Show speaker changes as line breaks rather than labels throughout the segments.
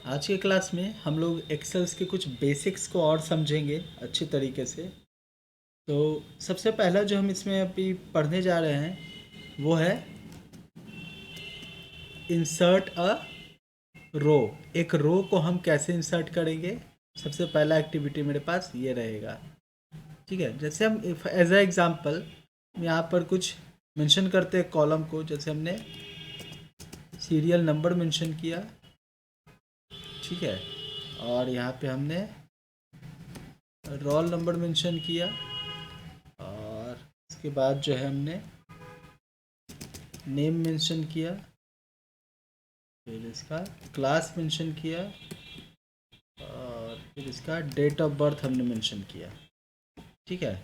आज के क्लास में हम लोग एक्सेल्स के कुछ बेसिक्स को और समझेंगे अच्छे तरीके से। तो सबसे पहला जो हम इसमें अभी पढ़ने जा रहे हैं वो है इंसर्ट अ रो। एक रो को हम कैसे इंसर्ट करेंगे, सबसे पहला एक्टिविटी मेरे पास ये रहेगा। ठीक है, जैसे हम एज अ एग्जांपल यहाँ पर कुछ मेंशन करते हैं कॉलम को। जैसे हमने सीरियल नंबर मेंशन किया, ठीक है, और यहाँ पे हमने रोल नंबर मेंशन किया, और इसके बाद जो है हमने नेम मेंशन किया, फिर इसका क्लास मेंशन किया, और फिर इसका डेट ऑफ बर्थ हमने मेंशन किया। ठीक है,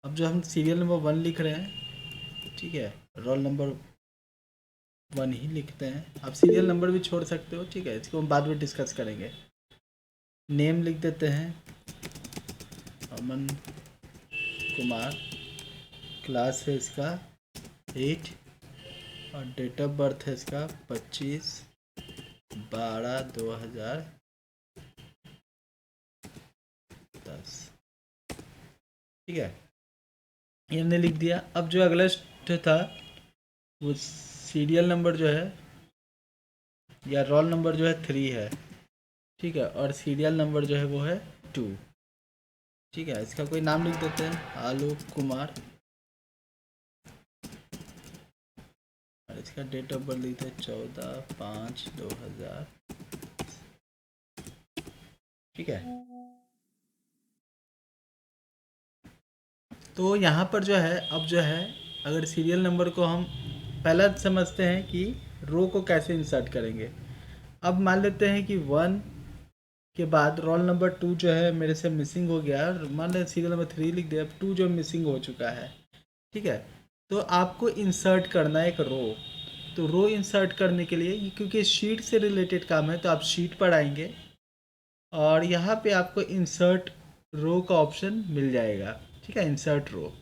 अब जो हम सीरियल नंबर 1 लिख रहे हैं, ठीक है, रोल नंबर 1 ही लिखते हैं। आप सीरियल नंबर भी छोड़ सकते हो, ठीक है, इसको हम बाद में डिस्कस करेंगे। नेम लिख देते हैं अमन कुमार, क्लास है इसका 8, और डेट ऑफ बर्थ है इसका 25/12/2010। ठीक है, ये हमने लिख दिया। अब जो अगला था वो सीरियल नंबर जो है या रोल नंबर जो है 3 है, ठीक है, और सीरियल नंबर जो है वो है 2। ठीक है, इसका कोई नाम लिख देते हैं आलोक कुमार, और इसका डेट ऑफ बर्थ लिखते हैं 14/5/2000। ठीक है, तो यहाँ पर जो है, अब जो है अगर सीरियल नंबर को हम पहला समझते हैं कि रो को कैसे इंसर्ट करेंगे। अब मान लेते हैं कि 1 के बाद रोल नंबर 2 जो है मेरे से मिसिंग हो गया, मान लें सीरियल नंबर 3 लिख दिया, 2 जो मिसिंग हो चुका है। ठीक है, तो आपको इंसर्ट करना है एक रो। तो रो इंसर्ट करने के लिए, क्योंकि शीट से रिलेटेड काम है, तो आप शीट पर आएंगे और यहाँ पे आपको इंसर्ट रो का ऑप्शन मिल जाएगा। ठीक है, इंसर्ट रो।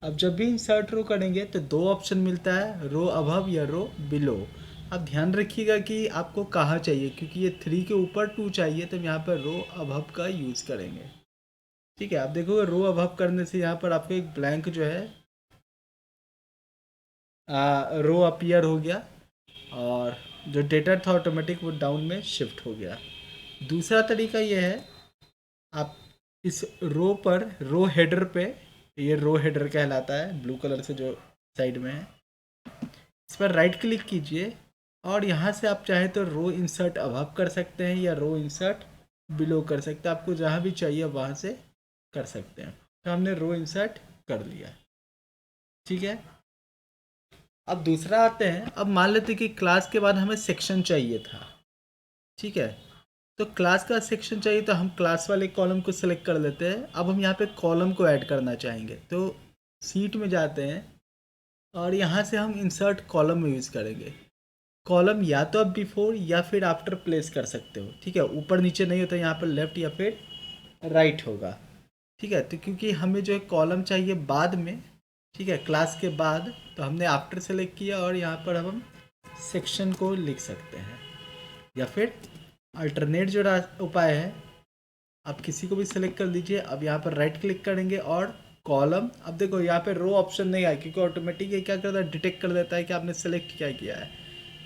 अब जब भी इंसर्ट रो करेंगे तो 2 ऑप्शन मिलता है, रो अबव या रो बिलो। अब ध्यान रखिएगा कि आपको कहाँ चाहिए, क्योंकि ये 3 के ऊपर 2 चाहिए, तो यहाँ पर रो अबव का यूज़ करेंगे। ठीक है, आप देखोगे रो अबव करने से यहाँ पर आपको एक ब्लैंक जो है रो अपीयर हो गया, और जो डेटा था ऑटोमेटिक वो डाउन में शिफ्ट हो गया। दूसरा तरीका ये है, आप इस रो पर, रो हेडर पे, ये रो हेडर कहलाता है, ब्लू कलर से जो साइड में है, इस पर राइट क्लिक कीजिए, और यहाँ से आप चाहे तो रो इंसर्ट अबव कर सकते हैं या रो इंसर्ट बिलो कर सकते हैं। आपको जहाँ भी चाहिए वहाँ से कर सकते हैं। तो हमने रो इंसर्ट कर लिया। ठीक है, अब दूसरा आते हैं। अब मान लेते हैं कि क्लास के बाद हमें सेक्शन चाहिए था। ठीक है, तो क्लास का सेक्शन चाहिए, तो हम क्लास वाले कॉलम को सिलेक्ट कर लेते हैं। अब हम यहाँ पे कॉलम को ऐड करना चाहेंगे, तो सीट में जाते हैं और यहाँ से हम इंसर्ट कॉलम में यूज़ करेंगे। कॉलम या तो आप बिफोर या फिर आफ्टर प्लेस कर सकते हो। ठीक है, ऊपर नीचे नहीं होता, यहाँ पर लेफ्ट या फिर राइट होगा। ठीक है, तो क्योंकि हमें जो है कॉलम चाहिए बाद में, ठीक है, क्लास के बाद, तो हमने आफ्टर सेलेक्ट किया, और यहाँ पर हम सेक्शन को लिख सकते हैं। या फिर अल्टरनेट जो उपाय है, आप किसी को भी सिलेक्ट कर लीजिए। अब यहाँ पर राइट क्लिक करेंगे और कॉलम, अब देखो यहाँ पे रो ऑप्शन नहीं आया, क्योंकि ऑटोमेटिक ये क्या करता है, डिटेक्ट कर देता है कि आपने सेलेक्ट क्या किया है।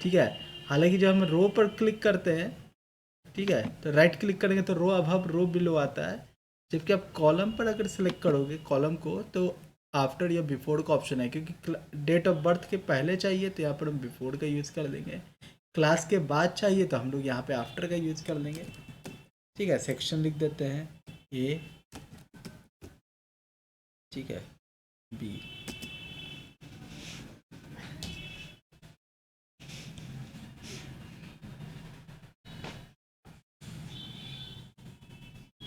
ठीक है, हालांकि जब हम रो पर क्लिक करते हैं, ठीक है, तो राइट क्लिक करेंगे तो रो अबव रो बिलो आता है। जबकि आप कॉलम पर अगर सिलेक्ट करोगे कॉलम को, तो आफ्टर या बिफोर का ऑप्शन है, क्योंकि डेट ऑफ बर्थ के पहले चाहिए तो यहाँ पर हम बिफोर का यूज़ कर देंगे, क्लास के बाद चाहिए तो हम लोग यहाँ पे आफ्टर का यूज़ कर लेंगे। ठीक है, सेक्शन लिख देते हैं ए, ठीक है, बी।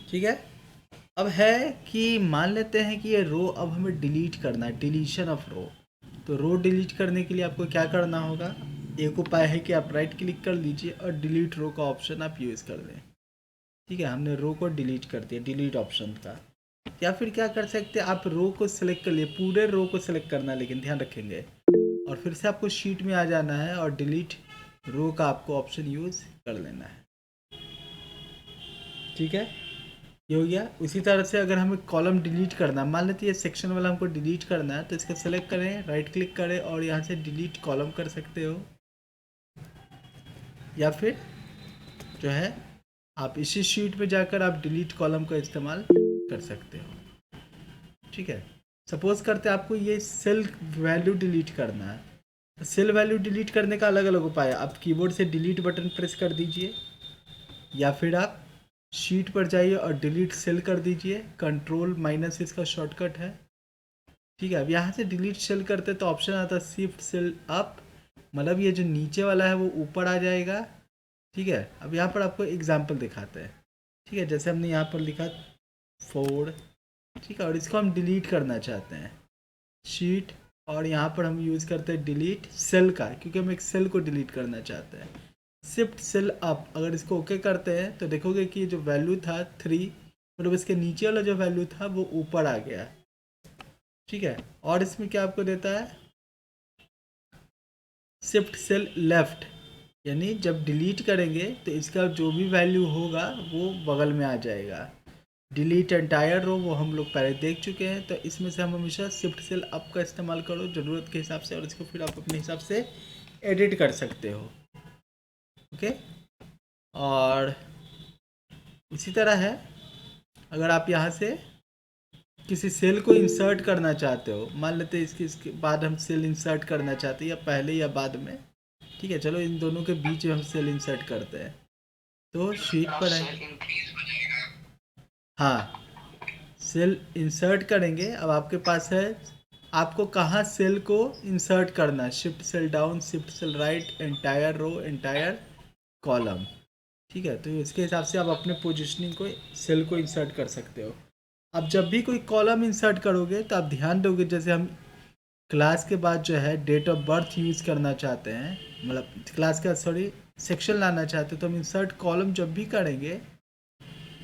ठीक है, अब है कि मान लेते हैं कि ये रो अब हमें डिलीट करना है, डिलीशन ऑफ रो। तो रो डिलीट करने के लिए आपको क्या करना होगा, एक उपाय है कि आप राइट क्लिक कर लीजिए और डिलीट रो का ऑप्शन आप यूज़ कर लें। ठीक है, हमने रो को डिलीट कर दिया, डिलीट ऑप्शन का। या फिर क्या कर सकते हैं, आप रो को सिलेक्ट कर लिए, पूरे रो को सिलेक्ट करना है, लेकिन ध्यान रखेंगे, और फिर से आपको शीट में आ जाना है और डिलीट रो का आपको ऑप्शन यूज़ कर लेना है। ठीक है, ये हो गया। उसी तरह से अगर हमें कॉलम डिलीट करना है, मान लेते ये सेक्शन वाला हमको डिलीट करना है, तो इसका सेलेक्ट करें, राइट क्लिक करें और यहाँ से डिलीट कॉलम कर सकते हो, या फिर जो है आप इसी शीट पे जाकर आप डिलीट कॉलम का इस्तेमाल कर सकते हो। ठीक है, सपोज करते हैं आपको ये सेल वैल्यू डिलीट करना है, तो सेल वैल्यू डिलीट करने का अलग अलग उपाय है। आप कीबोर्ड से डिलीट बटन प्रेस कर दीजिए, या फिर आप शीट पर जाइए और डिलीट सेल कर दीजिए, कंट्रोल माइनस इसका शॉर्टकट है। ठीक है, अब यहाँ से डिलीट सेल करते तो ऑप्शन आता है शिफ्ट सेल अप, मतलब ये जो नीचे वाला है वो ऊपर आ जाएगा। ठीक है, अब यहाँ पर आपको एग्जाम्पल दिखाते हैं। ठीक है, जैसे हमने यहाँ पर लिखा 4, ठीक है, और इसको हम डिलीट करना चाहते हैं, शीट, और यहाँ पर हम यूज़ करते हैं डिलीट सेल का, क्योंकि हम एक सेल को डिलीट करना चाहते हैं। शिफ्ट सेल अप, अगर इसको ओके करते हैं तो देखोगे कि जो वैल्यू था 3, मतलब इसके नीचे वाला जो वैल्यू था वो ऊपर आ गया। ठीक है, और इसमें क्या आपको देता है, शिफ्ट सेल लेफ्ट, यानी जब डिलीट करेंगे तो इसका जो भी वैल्यू होगा वो बगल में आ जाएगा। डिलीट एंटायर रो वो हम लोग पहले देख चुके हैं, तो इसमें से हम हमेशा शिफ्ट सेल अप का इस्तेमाल करो ज़रूरत के हिसाब से, और इसको फिर आप अपने हिसाब से एडिट कर सकते हो। ओके, और इसी तरह है, अगर आप यहाँ से किसी सेल को इंसर्ट करना चाहते हो, मान लेते हैं इसके बाद हम सेल इंसर्ट करना चाहते हैं, या पहले या बाद में। ठीक है, चलो इन दोनों के बीच में हम सेल इंसर्ट करते हैं, तो शीट पर आए, हाँ, सेल इंसर्ट करेंगे। अब आपके पास है, आपको कहाँ सेल को इंसर्ट करना है, shift cell down, shift cell right, entire row, entire column. ठीक है, तो इसके हिसाब से आप अपने पोजिशनिंग को, सेल को इंसर्ट कर सकते हो। अब जब भी कोई कॉलम इंसर्ट करोगे तो आप ध्यान दोगे, जैसे हम क्लास के बाद जो है डेट ऑफ बर्थ यूज़ करना चाहते हैं, मतलब क्लास का सॉरी सेक्शन लाना चाहते हैं, तो हम इंसर्ट कॉलम जब भी करेंगे,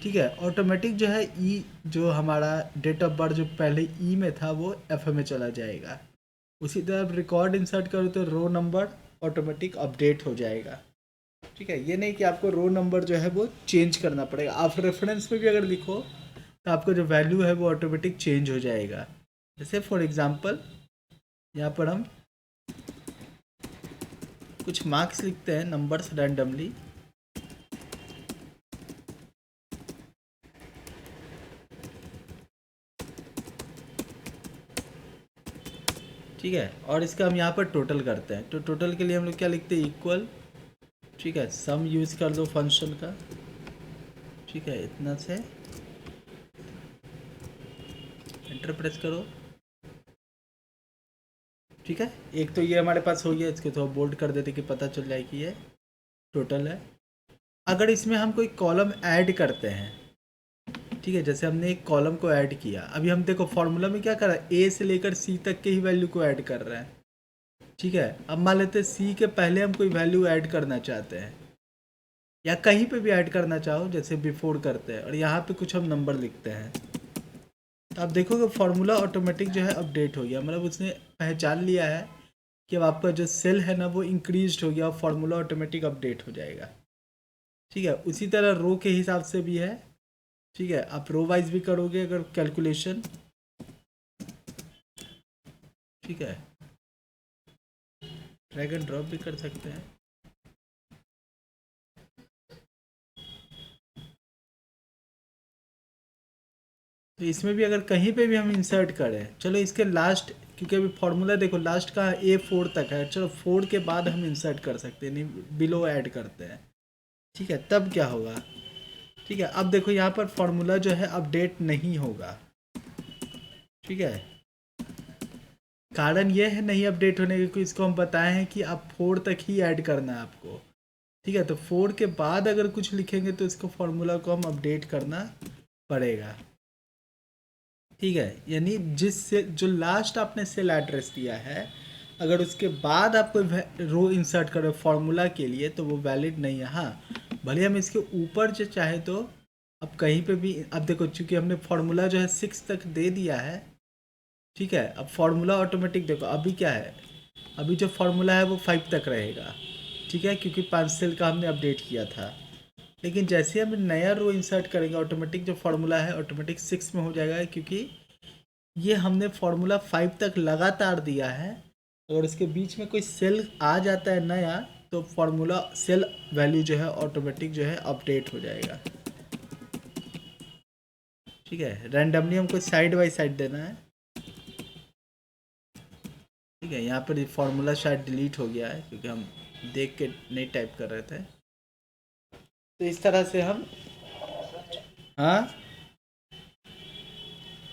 ठीक है, ऑटोमेटिक जो है ई, जो हमारा डेट ऑफ बर्थ जो पहले ई में था वो एफ में चला जाएगा। उसी तरह आप रिकॉर्ड इंसर्ट करो तो रो नंबर ऑटोमेटिक अपडेट हो जाएगा। ठीक है, ये नहीं कि आपको रो नंबर जो है वो चेंज करना पड़ेगा। आप रेफरेंस में भी अगर लिखो तो आपका जो वैल्यू है वो ऑटोमेटिक चेंज हो जाएगा। जैसे फॉर एग्जांपल यहाँ पर हम कुछ मार्क्स लिखते हैं, नंबर्स रैंडमली। ठीक है, और इसका हम यहाँ पर टोटल करते हैं, तो टोटल के लिए हम लोग क्या लिखते हैं, इक्वल, ठीक है, सम यूज़ कर दो फंक्शन का। ठीक है, इतना से एंटर प्रेस करो। ठीक है, एक तो ये हमारे पास हो गया, इसको थोड़ा बोल्ड कर देते कि पता चल जाए कि ये टोटल है। अगर इसमें हम कोई कॉलम ऐड करते हैं, ठीक है, जैसे हमने एक कॉलम को ऐड किया, अभी हम देखो फॉर्मूला में क्या कर रहा है, ए से लेकर सी तक के ही वैल्यू को ऐड कर रहे हैं। ठीक है, अब मान लेते हैं सी के पहले हम कोई वैल्यू ऐड करना चाहते हैं, या कहीं पे भी ऐड करना चाहो, जैसे बिफोर करते हैं, और यहाँ पे कुछ हम नंबर लिखते हैं, तो आप देखोगे फार्मूला ऑटोमेटिक जो है अपडेट हो गया, मतलब उसने पहचान लिया है कि अब आपका जो सेल है ना वो इंक्रीज हो गया, और फार्मूला ऑटोमेटिक अपडेट हो जाएगा। ठीक है, उसी तरह रो के हिसाब से भी है। ठीक है, आप रो वाइज भी करोगे अगर कैलकुलेशन। ठीक है, ड्रैग एंड ड्रॉप भी कर सकते हैं। तो इसमें भी अगर कहीं पे भी हम इंसर्ट करें, चलो इसके लास्ट, क्योंकि अभी फार्मूला देखो लास्ट का A4 तक है, चलो 4 के बाद हम इंसर्ट कर सकते हैं, नहीं बिलो ऐड करते हैं। ठीक है, तब क्या होगा, ठीक है, अब देखो यहाँ पर फार्मूला जो है अपडेट नहीं होगा। ठीक है, कारण यह है नहीं अपडेट होने का, इसको हम बताए हैं कि आप 4 तक ही ऐड करना है आपको। ठीक है, तो 4 के बाद अगर कुछ लिखेंगे तो इसको फार्मूला को हम अपडेट करना पड़ेगा। ठीक है, यानी जिस से जो लास्ट आपने सेल एड्रेस दिया है, अगर उसके बाद आप कोई रो इंसर्ट करो फार्मूला के लिए तो वो वैलिड नहीं है। हाँ, भले हम इसके ऊपर जो चाहे तो अब कहीं पे भी, अब देखो चूंकि हमने फार्मूला जो है 6 तक दे दिया है। ठीक है, अब फार्मूला ऑटोमेटिक देखो अभी क्या है, अभी जो फार्मूला है वो 5 तक रहेगा। ठीक है, क्योंकि 5 सेल का हमने अपडेट किया था। लेकिन जैसे हम नया रो इंसर्ट करेंगे ऑटोमेटिक जो फार्मूला है ऑटोमेटिक 6 में हो जाएगा, क्योंकि ये हमने फार्मूला 5 तक लगातार दिया है। अगर इसके बीच में कोई सेल आ जाता है नया तो फार्मूला सेल वैल्यू जो है ऑटोमेटिक जो है अपडेट हो जाएगा। ठीक है, रैंडमली हमको साइड बाय साइड देना है। ठीक है, यहाँ पर ये फार्मूला शायद डिलीट हो गया है क्योंकि हम देख के नहीं टाइप कर रहे थे। तो इस तरह से हम हाँ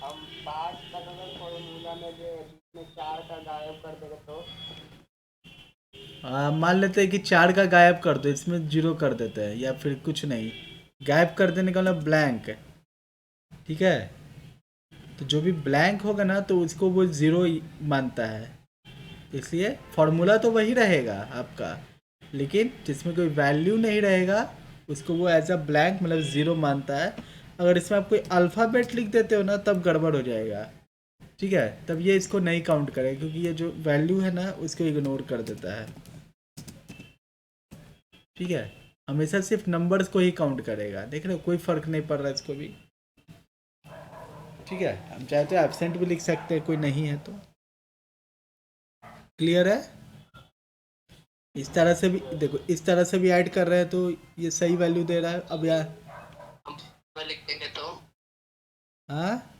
हम 5 का अगर फॉर्मूला में जो इसमें 4 का गायब कर देगा तो
मान लेते हैं कि 4 का गायब कर दो, इसमें 0 कर देते हैं, या फिर कुछ नहीं, गायब कर देने का मतलब ब्लैंक। ठीक है, तो जो भी ब्लैंक होगा ना तो उसको वो 0 मानता है, इसलिए फार्मूला तो वही रहेगा आपका, लेकिन जिसमें कोई वैल्यू नहीं रहेगा उसको वो एज अ ब्लैंक मतलब 0 मानता है। अगर इसमें आप कोई अल्फ़ाबेट लिख देते हो ना तब गड़बड़ हो जाएगा। ठीक है, तब ये इसको नहीं काउंट करेगा क्योंकि ये जो वैल्यू है ना उसको इग्नोर कर देता है। ठीक है, हमेशा सिर्फ नंबर्स को ही काउंट करेगा। देख रहे हो, कोई फ़र्क नहीं पड़ रहा इसको भी। ठीक है, हम चाहे तो एब्सेंट भी लिख सकते हैं, कोई नहीं है तो। क्लियर है? इस तरह से भी देखो, इस तरह से भी ऐड कर रहे हैं तो ये सही वैल्यू दे रहा है। अब यार
हम लिख देंगे तो
हाँ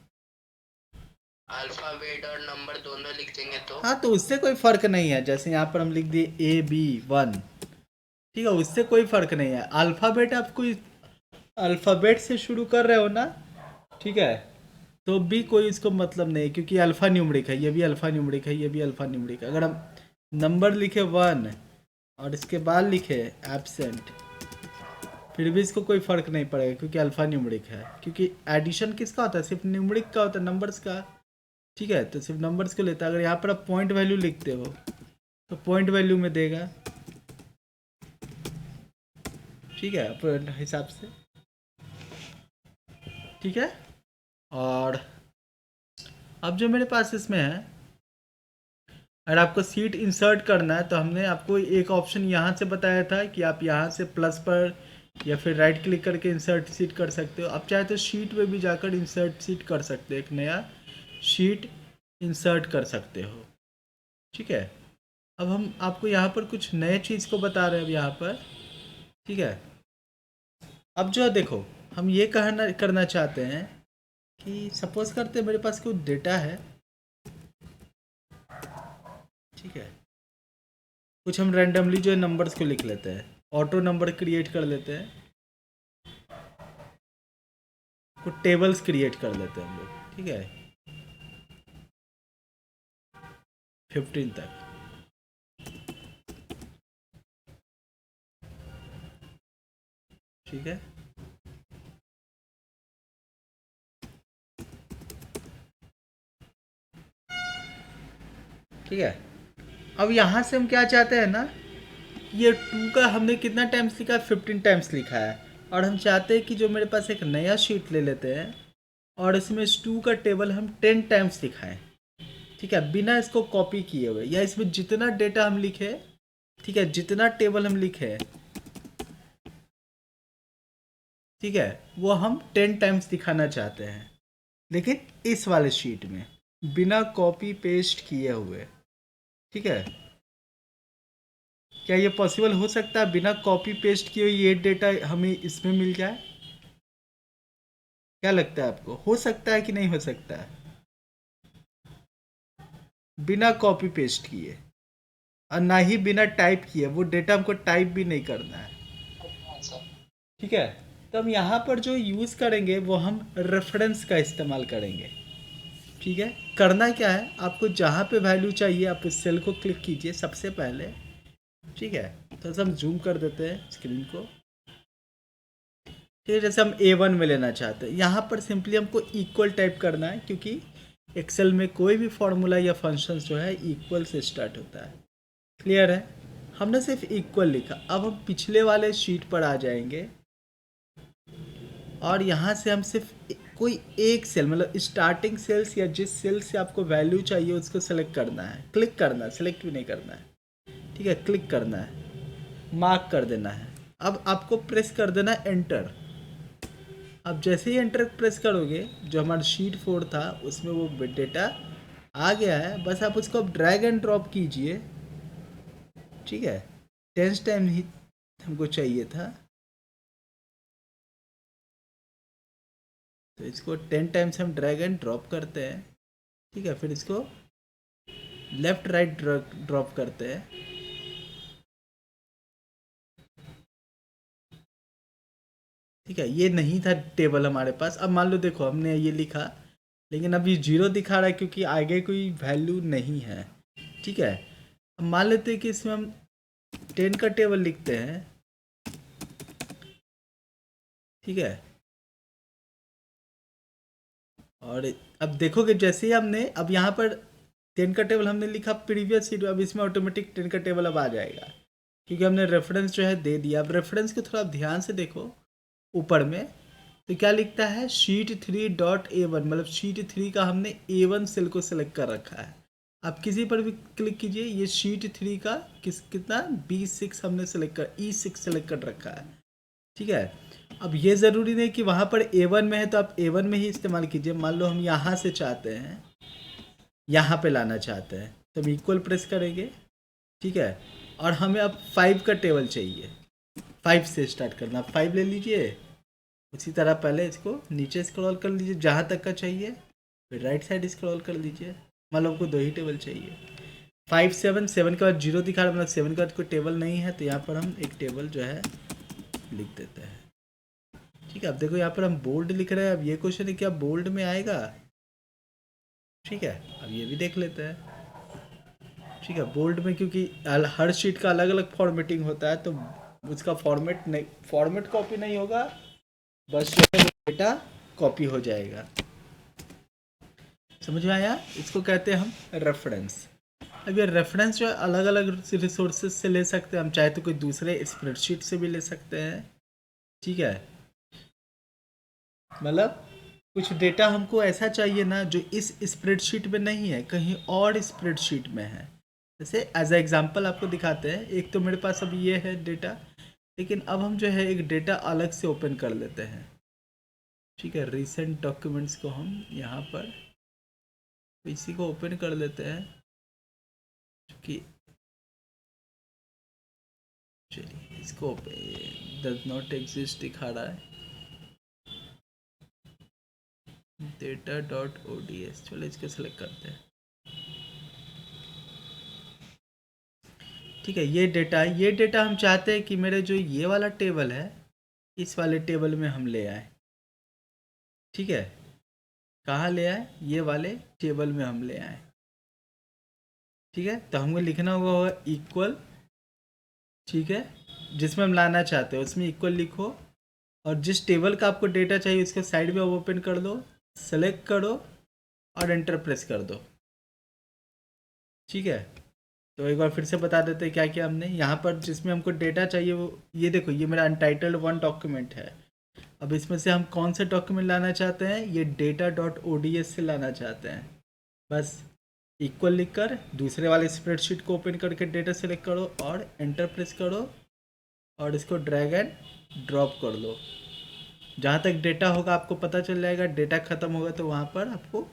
अल्फाबेट और नंबर दोनों लिख देंगे तो
हाँ, तो उससे कोई फ़र्क नहीं है। जैसे यहाँ पर हम लिख दिए AB1, ठीक है, उससे कोई फ़र्क नहीं है। अल्फ़ाबेट आप कोई अल्फ़ाबेट से शुरू कर रहे हो ना, ठीक है, तो भी कोई इसको मतलब नहीं, क्योंकि अल्फ़ा न्यूमरिक है, ये भी अल्फ़ा न्यूमरिक है, ये भी अल्फ़ा न्यूमरिक है। अगर हम नंबर लिखे 1 और इसके बाद लिखे एब्सेंट, फिर भी इसको कोई फ़र्क नहीं पड़ेगा क्योंकि अल्फ़ा न्यूमरिक है। क्योंकि एडिशन किसका होता है? सिर्फ न्यूमरिक का होता है, नंबर्स का। ठीक है, तो सिर्फ नंबर्स को लेता है। अगर यहाँ पर आप पॉइंट वैल्यू लिखते हो तो पॉइंट वैल्यू में देगा। ठीक है, अपने हिसाब से। ठीक है, और अब जो मेरे पास इसमें है, अगर आपको सीट इंसर्ट करना है तो हमने आपको एक ऑप्शन यहाँ से बताया था कि आप यहाँ से प्लस पर या फिर राइट क्लिक करके इंसर्ट सीट कर सकते हो। आप चाहे तो शीट में भी जाकर इंसर्ट सीट कर सकते हो, एक नया शीट इंसर्ट कर सकते हो। ठीक है, अब हम आपको यहाँ पर कुछ नए चीज़ को बता रहे हैं अब यहाँ पर। ठीक है, अब जो है देखो, हम ये करना चाहते हैं कि सपोज करते हैं मेरे पास कोई डेटा है। ठीक है, कुछ हम रैंडमली जो है नंबर्स को लिख लेते हैं, ऑटो नंबर क्रिएट कर लेते हैं, कुछ टेबल्स क्रिएट कर लेते हैं हम लोग। ठीक है, 15 तक। ठीक है, ठीक है, अब यहाँ से हम क्या चाहते हैं ना, ये 2 का हमने कितना टाइम्स लिखा है? 15 टाइम्स लिखा है। और हम चाहते हैं कि जो मेरे पास एक नया शीट ले लेते हैं और इसमें इस 2 का टेबल हम 10 टाइम्स लिखाएं। ठीक है, बिना इसको कॉपी किए हुए, या इसमें जितना डेटा हम लिखे, ठीक है, जितना टेबल हम लिखे, ठीक है, वो हम 10 टाइम्स दिखाना चाहते हैं, लेकिन इस वाले शीट में बिना कॉपी पेस्ट किए हुए। ठीक है, क्या ये पॉसिबल हो सकता है बिना कॉपी पेस्ट किए हुए ये डेटा हमें इसमें मिल जाए? क्या लगता है आपको, हो सकता है कि नहीं हो सकता है? बिना कॉपी पेस्ट किए और ना ही बिना टाइप किए, वो डेटा हमको टाइप भी नहीं करना है। ठीक है, तो हम यहाँ पर जो यूज़ करेंगे वो हम रेफरेंस का इस्तेमाल करेंगे। ठीक है, करना क्या है, आपको जहाँ पे वैल्यू चाहिए आप उस सेल को क्लिक कीजिए सबसे पहले। ठीक है, तो हम जूम कर देते हैं स्क्रीन को। ठीक है, जैसे हम A1 में लेना चाहते हैं, यहाँ पर सिंपली हमको इक्वल टाइप करना है, क्योंकि एक्सेल में कोई भी फॉर्मूला या फंक्शंस जो है इक्वल से स्टार्ट होता है। क्लियर है? हमने सिर्फ इक्वल लिखा। अब हम पिछले वाले शीट पर आ जाएंगे और यहाँ से हम सिर्फ कोई एक सेल, मतलब स्टार्टिंग सेल्स या जिस सेल से आपको वैल्यू चाहिए उसको सेलेक्ट करना है, क्लिक करना है, सेलेक्ट भी नहीं करना है। ठीक है, क्लिक करना है, मार्क कर देना है। अब आपको प्रेस कर देना एंटर। अब जैसे ही एंटर प्रेस करोगे, जो हमारा शीट 4 था उसमें वो डेटा आ गया है। बस आप उसको अब ड्रैग एंड ड्रॉप कीजिए, ठीक है। 10 टाइम ही हमको चाहिए था, तो इसको 10 टाइम्स हम ड्रैग एंड ड्रॉप करते हैं, ठीक है। फिर इसको लेफ्ट राइट ड्रॉप करते हैं, ठीक है। ये नहीं था टेबल हमारे पास। अब मान लो देखो हमने ये लिखा, लेकिन अब ये 0 दिखा रहा है क्योंकि आगे कोई वैल्यू नहीं है, ठीक है। अब मान लेते हैं कि इसमें हम 10 का टेबल लिखते हैं, ठीक है। और अब देखोगे जैसे ही हमने अब यहाँ पर 10 का टेबल हमने लिखा प्रीवियस शीट, अब इसमें ऑटोमेटिक 10 का टेबल अब आ जाएगा, क्योंकि हमने रेफरेंस जो है दे दिया। अब रेफरेंस को थोड़ा ध्यान से देखो ऊपर में, तो क्या लिखता है sheet3.a1, मतलब sheet 3 का हमने A1 सेल को सिलेक्ट कर रखा है। आप किसी पर भी क्लिक कीजिए, ये sheet 3 का कितना B6 हमने सिलेक्ट कर E6 सेलेक्ट कर रखा है, ठीक है। अब ये ज़रूरी नहीं कि वहाँ पर A1 में है तो आप A1 में ही इस्तेमाल कीजिए। मान लो हम यहाँ से चाहते हैं, यहाँ पे लाना चाहते हैं, तो हम इक्वल प्रेस करेंगे, ठीक है। और हमें अब 5 का टेबल चाहिए, 5 से स्टार्ट करना। 5 ले लीजिए, उसी तरह पहले इसको नीचे स्क्रॉल कर लीजिए जहाँ तक का चाहिए, फिर राइट साइड स्क्रॉल कर लीजिए। मान लो आपको 2 ही टेबल चाहिए। 5 7 7 के बाद 0 दिखा रहा है, मतलब 7 के बाद कोई टेबल नहीं है, तो यहाँ पर हम एक टेबल जो है लिख देते हैं, ठीक है। अब देखो यहाँ पर हम बोल्ड लिख रहे हैं। अब ये क्वेश्चन है क्या बोल्ड में आएगा, ठीक है। अब ये भी देख लेते हैं, ठीक है। बोल्ड में क्योंकि हर शीट का अलग अलग फॉर्मेटिंग होता है, तो उसका फॉर्मेट कॉपी नहीं होगा, बस जो है डेटा कॉपी हो जाएगा। समझ में आया? इसको कहते हैं हम रेफरेंस। अब ये रेफरेंस जो है अलग अलग रिसोर्सेज से ले सकते हैं हम, चाहे तो कोई दूसरे स्प्रेडशीट से भी ले सकते हैं, ठीक है। मतलब कुछ डेटा हमको ऐसा चाहिए ना जो इस स्प्रेडशीट में नहीं है, कहीं और स्प्रेडशीट में है। जैसे एज ए एग्जांपल आपको दिखाते हैं। एक तो मेरे पास अब ये है डेटा, लेकिन अब हम जो है एक डेटा अलग से ओपन कर लेते हैं, ठीक है। रिसेंट डॉक्यूमेंट्स को हम यहाँ पर इसी को ओपन कर लेते हैं, कि चलिए इसको डज नॉट एग्जिस्ट दिखा रहा है, data.ods। चलो इसको सेलेक्ट करते हैं, ठीक है। ये डेटा हम चाहते हैं कि मेरे जो ये वाला टेबल है, इस वाले टेबल में हम ले आए, ठीक है। कहाँ ले आए? ये वाले टेबल में हम ले आए, ठीक है। तो हमको लिखना होगा इक्वल, ठीक है। जिसमें हम लाना चाहते हैं उसमें इक्वल लिखो, और जिस टेबल का आपको डेटा चाहिए उसके साइड में ओपन कर दो, सेलेक्ट करो और एंटर प्रेस कर दो, ठीक है। तो एक बार फिर से बता देते हैं क्या क्या हमने यहाँ पर जिसमें हमको डेटा चाहिए वो ये देखो, ये मेरा अनटाइटल्ड 1 डॉक्यूमेंट है। अब इसमें से हम कौन से डॉक्यूमेंट लाना चाहते हैं? ये data.ods से लाना चाहते हैं। बस इक्वल लिखकर दूसरे वाले स्प्रेडशीट को ओपन करके डेटा सेलेक्ट करो और एंटर प्रेस करो, और इसको ड्रैग एंड ड्रॉप कर दो। जहाँ तक डेटा होगा आपको पता चल जाएगा, डेटा ख़त्म होगा तो वहाँ पर आपको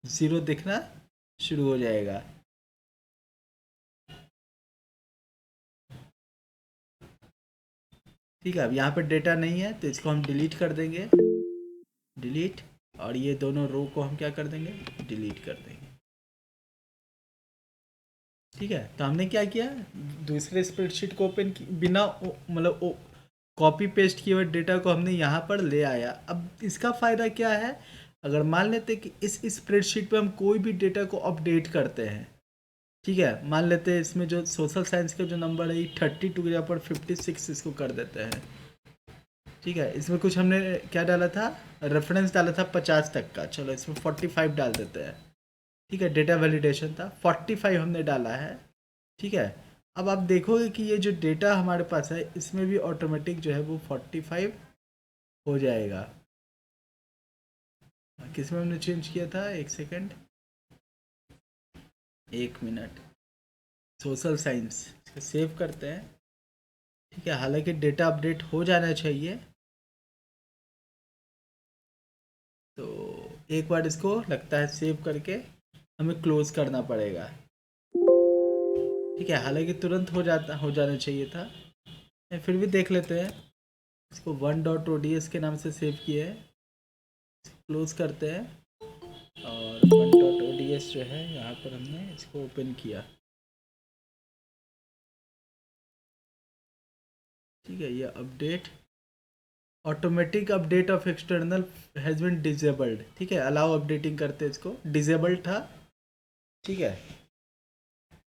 0 दिखना शुरू हो जाएगा। ठीक है। अब यहाँ पर डेटा नहीं है तो इसको हम डिलीट कर देंगे, डिलीट, और ये दोनों रो को हम क्या कर देंगे? डिलीट कर देंगे, ठीक है। तो हमने क्या किया, दूसरे स्प्रेडशीट को ओपन बिना मतलब कॉपी पेस्ट किए हुए डेटा को हमने यहाँ पर ले आया। अब इसका फ़ायदा क्या है? अगर मान लेते कि इस स्प्रेडशीट पे हम कोई भी डेटा को अपडेट करते हैं, ठीक है। मान लेते हैं इसमें जो सोशल साइंस का जो नंबर है 32 की जगह पर 56 इसको कर देते हैं, ठीक है। इसमें कुछ हमने क्या डाला था, रेफरेंस डाला था 50 तक का, चलो इसमें 45 डाल देते हैं, ठीक है। डेटा वैलिडेशन था 45 हमने डाला है, ठीक है। अब आप देखोगे कि ये जो डेटा हमारे पास है इसमें भी ऑटोमेटिक जो है वो 45 हो जाएगा। किस में हमने चेंज किया था? एक सेकेंड, 1 मिनट। सोशल साइंस, इसको सेव करते हैं, ठीक है, हालांकि डेटा अपडेट हो जाना चाहिए। तो एक बार इसको लगता है सेव करके हमें क्लोज करना पड़ेगा। ठीक है, हालांकि तुरंत हो जाना चाहिए था, फिर भी देख लेते हैं। इसको 1.ods के नाम से सेव किए है, क्लोज करते हैं और 1.ods जो है यहाँ पर हमने इसको ओपन किया। ठीक है, ये update automatic update of external has been disabled. ठीक है, अलाउ अपडेटिंग करते हैं, इसको डिजेबल्ड था। ठीक है,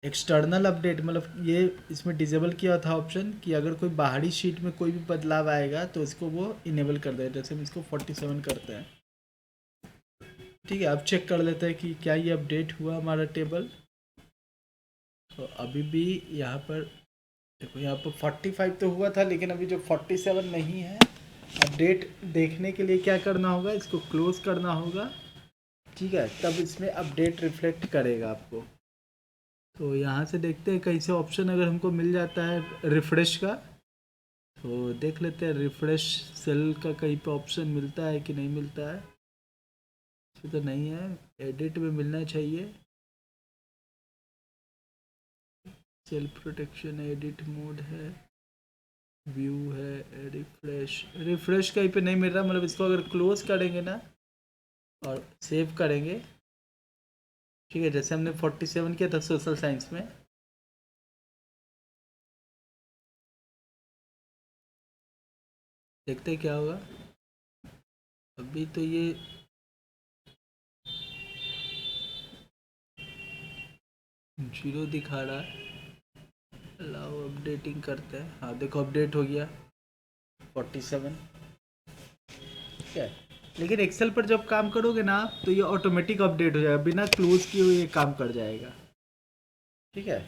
एक्सटर्नल अपडेट मतलब ये इसमें डिजेबल किया था ऑप्शन कि अगर कोई बाहरी शीट में कोई भी बदलाव आएगा तो इसको वो इनेबल कर देगा। जैसे हम इसको 47 करते हैं। ठीक है, अब चेक कर लेते हैं कि क्या ये अपडेट हुआ हमारा टेबल। तो अभी भी यहाँ पर देखो, यहाँ पर 45 तो हुआ था, लेकिन अभी जो 47 नहीं है। अपडेट देखने के लिए क्या करना होगा, इसको क्लोज करना होगा। ठीक है, तब इसमें अपडेट रिफ्लेक्ट करेगा आपको। तो यहाँ से देखते हैं कहीं से ऑप्शन अगर हमको मिल जाता है रिफ्रेश का, तो देख लेते हैं रिफ्रेश सेल का कहीं पे ऑप्शन मिलता है कि नहीं मिलता है। तो नहीं है, एडिट में मिलना चाहिए। सेल्फ प्रोटेक्शन एडिट मोड है, व्यू है, रिफ्रेश कहीं पे नहीं मिल रहा। मतलब इसको अगर क्लोज करेंगे ना और सेव करेंगे, ठीक है, जैसे हमने 47 किया था सोशल साइंस में। देखते हैं क्या होगा। अभी तो ये जीरो दिखा रहा है। अलाउ अपडेटिंग करते हैं। हाँ देखो, अपडेट हो गया 47। ठीक है, लेकिन एक्सेल पर जब काम करोगे ना तो ये ऑटोमेटिक अपडेट हो जाएगा, बिना क्लोज किए हुए ये काम कर जाएगा। ठीक है,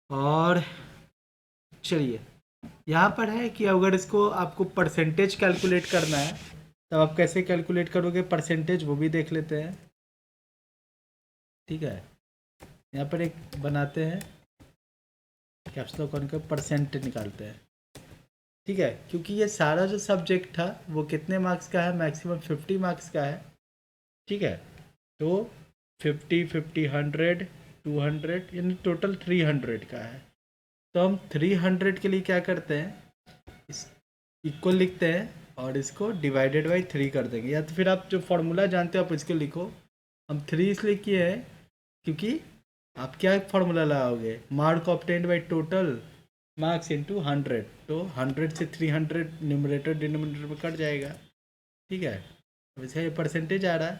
और चलिए यहाँ पर है कि अगर इसको आपको परसेंटेज कैलकुलेट करना है तब आप कैसे कैलकुलेट करोगे परसेंटेज, वो भी देख लेते हैं। ठीक है, यहाँ पर एक बनाते हैं कैप्स लॉक ऑन का, परसेंट निकालते हैं। ठीक है, क्योंकि ये सारा जो सब्जेक्ट था वो कितने मार्क्स का है, मैक्सिमम 50 मार्क्स का है। ठीक है, तो 50, 50, 100, 200 यानी टोटल 300 का है। तो हम 300 के लिए क्या करते हैं, इस इक्वल लिखते हैं और इसको डिवाइडेड बाई 3 कर देंगे। या तो फिर आप जो फॉर्मूला जानते हो आप इसको लिखो। हम 3 इसलिए किए हैं क्योंकि आप क्या फार्मूला लगाओगे, mark obtained by total marks into 100। तो 100 से 300 न्यूमरेटर डिनोमिनेटर में कट जाएगा। ठीक है, वैसे ये परसेंटेज आ रहा है,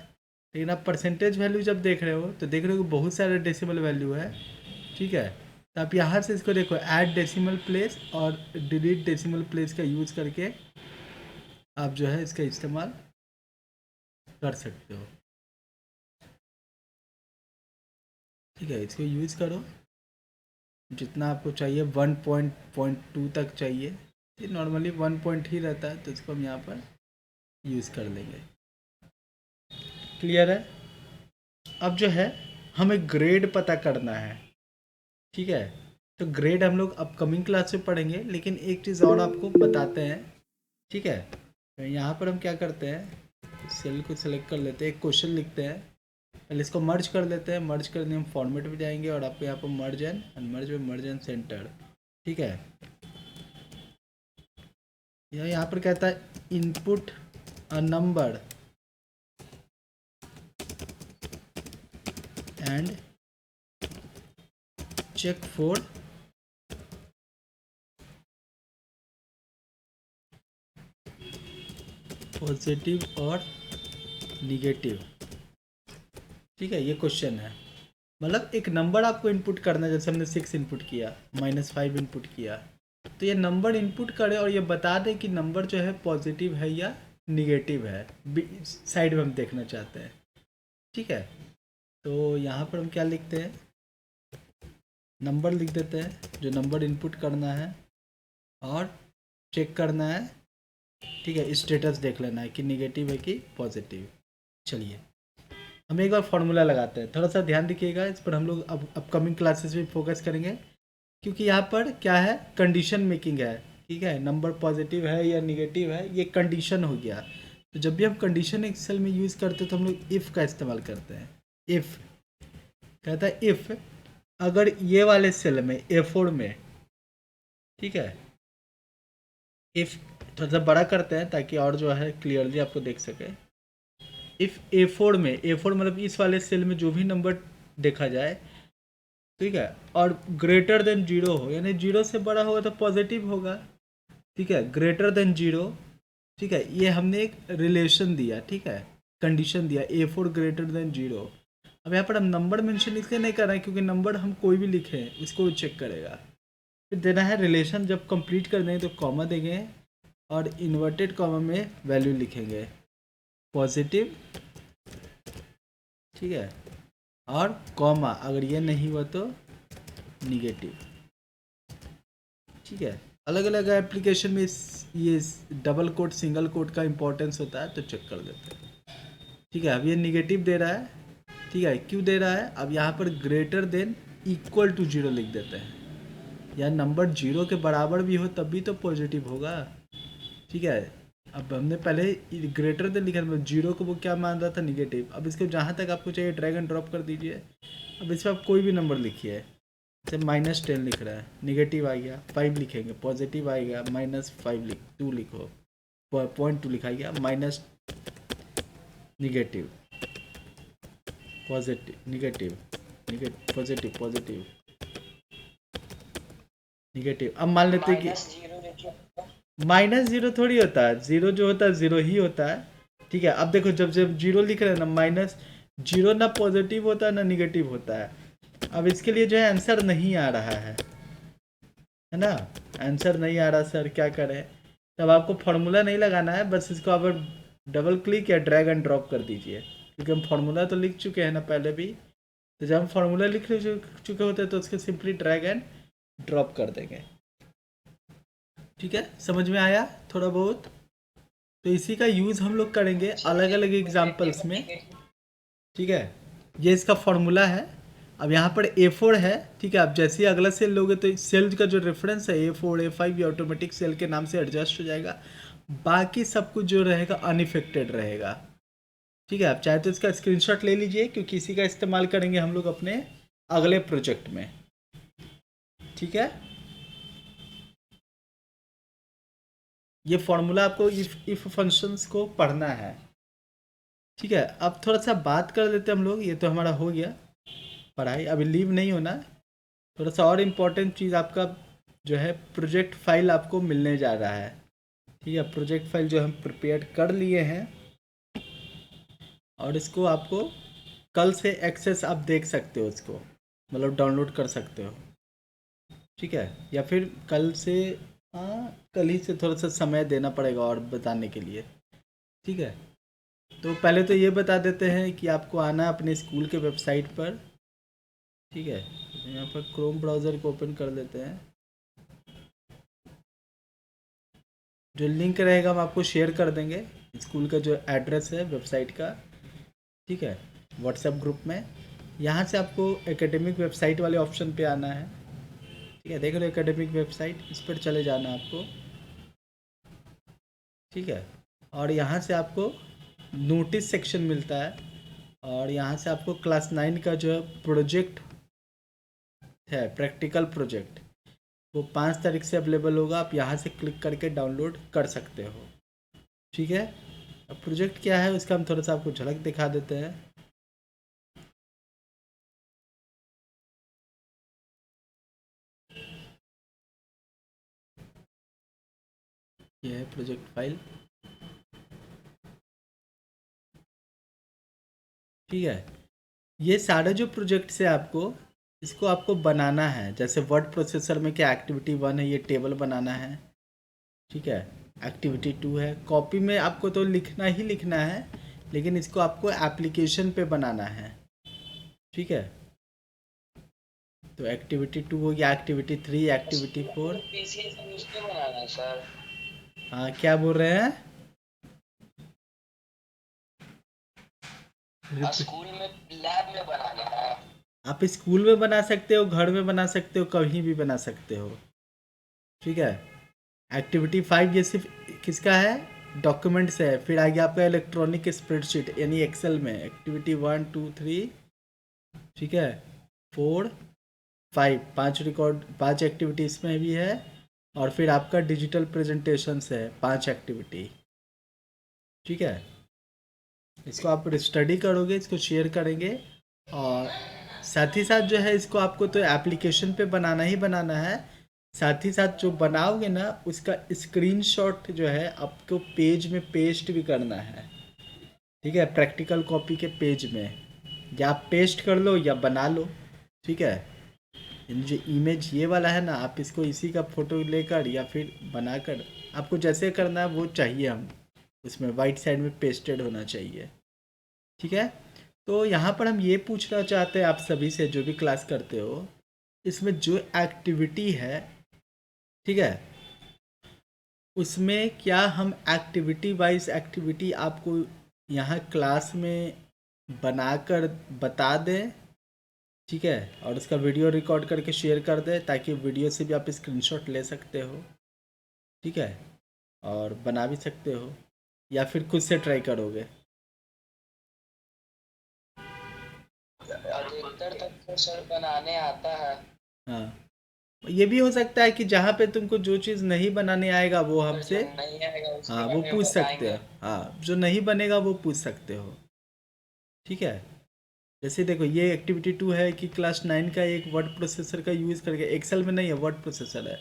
लेकिन आप परसेंटेज वैल्यू जब देख रहे हो तो देख रहे हो कि बहुत सारे डेसिमल वैल्यू है। ठीक है, तो आप यहाँ से इसको देखो, ऐड डेसिमल प्लेस और डिलीट डेसिमल प्लेस का यूज़ करके आप जो है इसका इस्तेमाल कर सकते हो। ठीक है, इसको यूज़ करो जितना आपको चाहिए। 1.2 तक चाहिए, ये नॉर्मली 1 पॉइंट ही रहता है, तो इसको हम यहाँ पर यूज़ कर लेंगे। क्लियर है। अब जो है हमें ग्रेड पता करना है। ठीक है, तो ग्रेड हम लोग अपकमिंग क्लास में पढ़ेंगे, लेकिन एक चीज़ और आपको बताते हैं। ठीक है, तो यहाँ पर हम क्या करते हैं, सेल को सिलेक्ट कर लेते हैं, एक क्वेश्चन लिखते हैं, पहले इसको मर्ज कर लेते हैं। मर्ज करने हम फॉर्मेट में जाएंगे और आपको यहाँ पर मर्ज एंड अनमर्ज में मर्ज एंड सेंटर। ठीक है, यहाँ पर कहता है input a number and check for positive और निगेटिव। ठीक है, ये क्वेश्चन है, मतलब एक नंबर आपको इनपुट करना है। जैसे हमने 6 इनपुट किया, -5 इनपुट किया, तो ये नंबर इनपुट करे और ये बता दे कि नंबर जो है पॉजिटिव है या निगेटिव है। साइड में हम देखना चाहते हैं। ठीक है, तो यहाँ पर हम क्या लिखते हैं, नंबर लिख देते हैं, जो नंबर इनपुट करना है और चेक करना है। ठीक है, स्टेटस देख लेना है कि निगेटिव है कि पॉजिटिव। चलिए हम एक बार फॉर्मूला लगाते हैं, थोड़ा सा ध्यान रखिएगा इस पर, हम लोग अब अपकमिंग क्लासेस में फोकस करेंगे। क्योंकि यहाँ पर क्या है, कंडीशन मेकिंग है। ठीक है, नंबर पॉजिटिव है या निगेटिव है, ये कंडीशन हो गया। तो जब भी हम कंडीशन एक्सेल में यूज़ करते हैं तो हम लोग इफ़ का इस्तेमाल करते हैं। इफ़ कहता है इफ़ अगर ये वाले सेल में A4 में, ठीक है, इफ़ थोड़ा सा बड़ा करते हैं ताकि और जो है क्लियरली आपको देख सके। इफ़ A4 में, A4 मतलब इस वाले सेल में जो भी नंबर देखा जाए, ठीक है, और ग्रेटर देन जीरो हो, यानी जीरो से बड़ा होगा तो पॉजिटिव होगा। ठीक है, ग्रेटर देन जीरो, ठीक है, ये हमने एक रिलेशन दिया, ठीक है, कंडीशन दिया A4 ग्रेटर देन जीरो। अब यहाँ पर हम नंबर मेंशन इसलिए नहीं कर रहे हैं क्योंकि नंबर हम कोई भी लिखें उसको चेक करेगा। फिर देना है रिलेशन, जब कंप्लीट कर देंगे तो कॉमा देंगे और इन्वर्टेड कॉमा में वैल्यू लिखेंगे पॉजिटिव, ठीक है, और कॉमा अगर ये नहीं हुआ तो निगेटिव। ठीक है, अलग अलग एप्लीकेशन में ये डबल कोट सिंगल कोट का इंपॉर्टेंस होता है, तो चेक कर देते हैं। ठीक है, अब ये निगेटिव दे रहा है, ठीक है, क्यों दे रहा है, अब यहाँ पर greater than equal to zero लिख देते हैं, या नंबर जीरो के बराबर भी हो तब भी तो पॉजिटिव होगा। ठीक है, अब हमने पहले ग्रेटर देन लिखा था, जीरो को वो क्या मान रहा था, निगेटिव। अब इसको जहाँ तक आपको चाहिए ड्रैग एंड ड्रॉप कर दीजिए। अब इसमें आप कोई भी नंबर लिखिए, जैसे -10 लिख रहा है, निगेटिव आ गया, 5 लिखेंगे, पॉजिटिव आएगा, -5 लिख, 2 लिखो, 0.2 लिखा गया, minus negative positive negative positive positive negative. अब मान लेते हैं कि -0 थोड़ी होता है, जीरो जो होता है जीरो ही होता है। ठीक है, अब देखो जब जब जीरो लिख रहे हैं ना, -0 ना पॉजिटिव होता है ना निगेटिव होता है। अब इसके लिए जो है आंसर नहीं आ रहा है ना, आंसर नहीं आ रहा सर, क्या करें। तब आपको फार्मूला नहीं लगाना है, बस इसको आप डबल क्लिक या ड्रैग एंड ड्रॉप कर दीजिए, क्योंकि हम फार्मूला तो लिख चुके हैं ना पहले भी। तो जब हम फार्मूला लिख चुके होते हैं तो उसको सिंपली ड्रैग एंड ड्रॉप कर देंगे। ठीक है, समझ में आया थोड़ा बहुत। तो इसी का यूज़ हम लोग करेंगे अलग अलग एग्जाम्पल्स में। ठीक है, ये इसका फॉर्मूला है। अब यहाँ पर A4 है, ठीक है, आप जैसे ही अगला सेल लोगे तो सेल का जो रेफरेंस है A4 A5 ये ऑटोमेटिक सेल के नाम से एडजस्ट हो जाएगा। बाकी सब कुछ जो रहेगा अनइफेक्टेड रहेगा। ठीक है, आप चाहे तो इसका स्क्रीनशॉट ले लीजिए क्योंकि इसी का इस्तेमाल करेंगे हम लोग अपने अगले प्रोजेक्ट में। ठीक है, ये फॉर्मूला आपको इफ फंक्शंस को पढ़ना है। ठीक है, अब थोड़ा सा बात कर लेते हैं हम लोग, ये तो हमारा हो गया पढ़ाई, अभी लीव नहीं होना। थोड़ा सा और इम्पोर्टेंट चीज़ आपका जो है प्रोजेक्ट फाइल आपको मिलने जा रहा है। ठीक है, प्रोजेक्ट फाइल जो हम प्रिपेयर कर लिए हैं और इसको आपको कल से एक्सेस आप देख सकते हो, इसको मतलब डाउनलोड कर सकते हो। ठीक है, या फिर कल से, हाँ कल ही से थोड़ा सा समय देना पड़ेगा और बताने के लिए। ठीक है, तो पहले तो ये बता देते हैं कि आपको आना है अपने स्कूल के वेबसाइट पर। ठीक है, यहाँ पर क्रोम ब्राउज़र को ओपन कर लेते हैं। जो लिंक रहेगा हम आपको शेयर कर देंगे, स्कूल का जो एड्रेस है वेबसाइट का। ठीक है, व्हाट्सएप ग्रुप में। यहाँ से आपको एकेडमिक वेबसाइट वाले ऑप्शन पे आना है। ठीक है, देख लो एकेडमिक वेबसाइट, इस पर चले जाना आपको। ठीक है, और यहाँ से आपको नोटिस सेक्शन मिलता है और यहाँ से आपको क्लास 9 का जो प्रोजेक्ट है, प्रैक्टिकल प्रोजेक्ट, वो 5 तारीख से अवेलेबल होगा। आप यहाँ से क्लिक करके डाउनलोड कर सकते हो। ठीक है, अब प्रोजेक्ट क्या है उसका हम थोड़ा सा आपको झलक दिखा देते हैं। ये है प्रोजेक्ट फाइल। ठीक है, ये सारे जो प्रोजेक्ट्स है आपको, इसको आपको बनाना है। जैसे वर्ड प्रोसेसर में क्या एक्टिविटी 1 है, ये टेबल बनाना है। ठीक है, एक्टिविटी 2 है, कॉपी में आपको तो लिखना ही लिखना है, लेकिन इसको आपको एप्लीकेशन पे बनाना है। ठीक है, तो एक्टिविटी 2 हो गया, एक्टिविटी 3, एक्टिविटी 4। हाँ, क्या बोल रहे हैं?
स्कूल में लैब में बनाना है।
आप स्कूल में बना सकते हो, घर में बना सकते हो, कहीं भी बना सकते हो। ठीक है। एक्टिविटी 5 ये सिर्फ किसका है, डॉक्यूमेंट से है। फिर आगे आपका इलेक्ट्रॉनिक स्प्रेडशीट यानी एक्सेल में एक्टिविटी 1 2 3, ठीक है, 4 5, 5 रिकॉर्ड, 5 एक्टिविटी इसमें भी है। और फिर आपका डिजिटल प्रेजेंटेशन है 5 एक्टिविटी। ठीक है, इसको आप स्टडी करोगे, इसको शेयर करेंगे। और साथ ही साथ जो है इसको आपको तो एप्लीकेशन पे बनाना ही बनाना है। साथ ही साथ जो बनाओगे ना उसका स्क्रीनशॉट जो है आपको पेज में पेस्ट भी करना है। ठीक है, प्रैक्टिकल कॉपी के पेज में या आप पेस्ट कर लो या बना लो। ठीक है, यानी जो इमेज ये वाला है ना, आप इसको इसी का फ़ोटो लेकर या फिर बनाकर, आपको जैसे करना है वो चाहिए हम उसमें वाइट साइड में पेस्टेड होना चाहिए। ठीक है, तो यहाँ पर हम ये पूछना चाहते हैं आप सभी से जो भी क्लास करते हो, इसमें जो एक्टिविटी है, ठीक है, उसमें क्या हम एक्टिविटी वाइज एक्टिविटी आपको यहाँ क्लास में बनाकर बता दें। ठीक है, और उसका वीडियो रिकॉर्ड करके शेयर कर दें ताकि वीडियो से भी आप स्क्रीनशॉट ले सकते हो। ठीक है, और बना भी सकते हो या फिर खुद से ट्राई करोगे।
अधिकतर तक तो सर बनाने आता है।
हाँ, ये भी हो सकता है कि जहाँ पे तुमको जो चीज़ नहीं बनाने आएगा वो
पर जो
हमसे,
नहीं आएगा उसके
हाँ, वो
बारे में
पूछ सकते
बताएंगे।
हो। हाँ, जो नहीं बनेगा वो पूछ सकते हो। ठीक है, जैसे देखो ये एक्टिविटी 2 है कि क्लास 9 का एक वर्ड प्रोसेसर का यूज़ करके, एक्सेल में नहीं है, वर्ड प्रोसेसर है,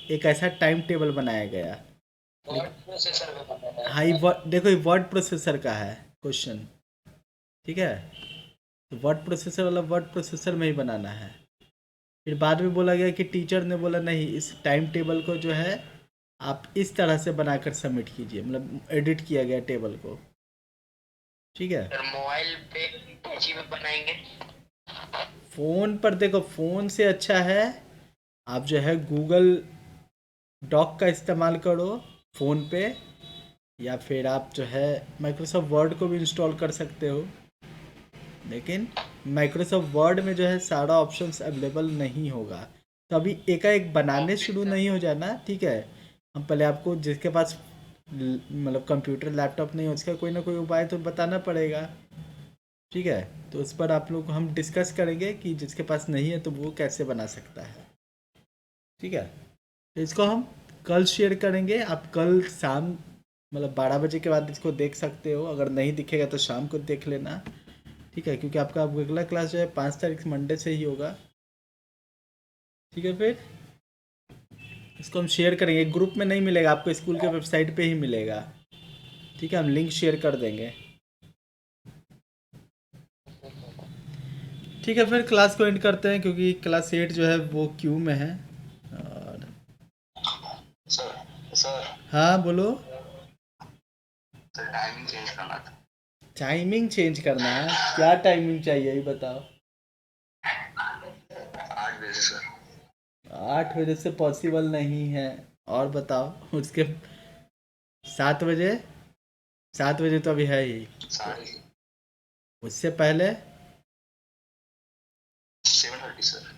एक ऐसा टाइम टेबल बनाया गया।
वर्ड प्रोसेसर में बनाना
हाँ, ये
है।
देखो ये वर्ड प्रोसेसर का है क्वेश्चन। ठीक है, तो वर्ड प्रोसेसर वाला वर्ड प्रोसेसर में ही बनाना है। फिर बाद में बोला गया कि टीचर ने बोला नहीं, इस टाइम टेबल को जो है आप इस तरह से बनाकर सबमिट कीजिए, मतलब एडिट किया गया टेबल को। ठीक है,
सर मोबाइल पे पीसी में बनाएंगे।
फ़ोन पर देखो, फ़ोन से अच्छा है आप जो है गूगल डॉक का इस्तेमाल करो फ़ोन पे, या फिर आप जो है माइक्रोसॉफ्ट वर्ड को भी इंस्टॉल कर सकते हो। लेकिन माइक्रोसॉफ्ट वर्ड में जो है सारा ऑप्शंस अवेलेबल नहीं होगा, तो अभी एकाएक बनाने शुरू नहीं हो जाना। ठीक है, हम पहले आपको जिसके पास मतलब कंप्यूटर लैपटॉप नहीं हो उसका कोई ना कोई उपाय तो बताना पड़ेगा। ठीक है, तो उस पर आप लोग हम डिस्कस करेंगे कि जिसके पास नहीं है तो वो कैसे बना सकता है। ठीक है, तो इसको हम कल शेयर करेंगे। आप कल शाम मतलब 12 बजे के बाद इसको देख सकते हो, अगर नहीं दिखेगा तो शाम को देख लेना। ठीक है, क्योंकि आपका अगला क्लास जो है 5 तारीख मंडे से ही होगा। ठीक है, फिर इसको हम शेयर करेंगे, ग्रुप में नहीं मिलेगा आपको, स्कूल के वेबसाइट पे ही मिलेगा। ठीक है, हम लिंक शेयर कर देंगे। ठीक है, फिर क्लास को एंड करते हैं क्योंकि क्लास 8 जो है वो क्यू में है। और
सर सर
हाँ बोलो।
सर टाइमिंग चेंज करना था।
टाइमिंग चेंज करना है, क्या टाइमिंग चाहिए ये बताओ।
8 बजे सर।
8 बजे से पॉसिबल नहीं है, और बताओ उसके 7 बजे। 7 बजे तो अभी है ही,
साढ़े
उससे पहले
7:30 सर।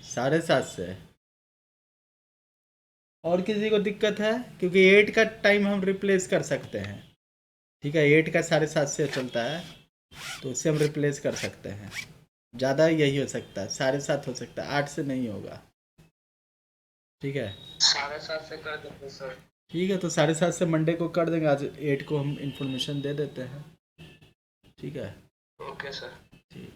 7:30 से। और किसी को दिक्कत है, क्योंकि 8 का टाइम हम रिप्लेस कर सकते हैं। ठीक है, 8 का 7:30 से चलता है, तो उससे हम रिप्लेस कर सकते हैं। ज़्यादा यही हो सकता है, 7:30 हो सकता है, 8 से नहीं होगा। ठीक है,
7:30 से कर देंगे सर।
ठीक है, तो 7:30 से मंडे को कर देंगे, आज 8 को हम इंफॉर्मेशन दे देते हैं। ठीक है,
ओके सर।
ठीक।